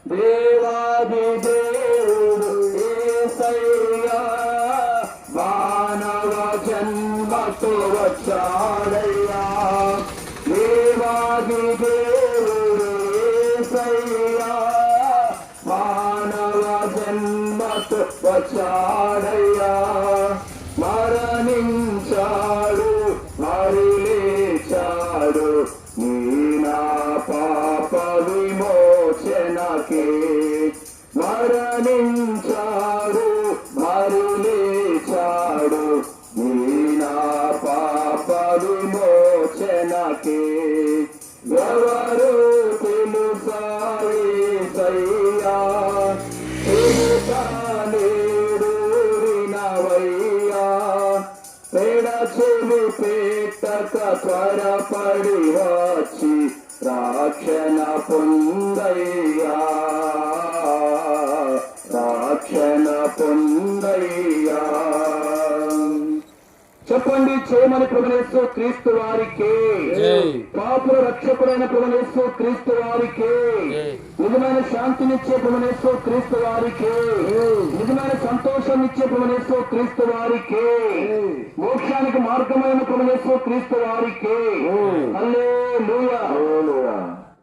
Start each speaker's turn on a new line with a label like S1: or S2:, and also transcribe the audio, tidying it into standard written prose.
S1: దేవాది దేవుడు యేసయ్యా మానవ జన్మతో వచ్చాడయ్యా. దేవాది దేవుడు యేసయ్యా మానవ జన్మతో వచ్చాడయ్యా. మరణించాడు మరి లేచాడు నీ నా పాప విమోచనకే. మరణించాడు మరి లేచాడు నీ నా పాప విమోచనకే. ఎవరు తెలుసా యేసయ్యా తెలుసానేడు వినవయ్యా. పెడచెవి పెట్టక త్వరపడి వచ్చి రక్షణ పొందయ్యా. రక్షణ పొందయ్యా. చెప్పండి, చేయమని ప్రభునేసు క్రీస్తు వారికి, పాపుల రక్షకుడైన ప్రభునేసు క్రీస్తు వారికి, నిజమైన శాంతినిచ్చే ప్రభునేసు క్రీస్తు వారికి, నిజమైన సంతోషాన్నిచ్చే ప్రభునేసు క్రీస్తు వారికి, మోక్షానికి మార్గమైన ప్రభునేసు క్రీస్తు వారికి. హల్లెలూయా.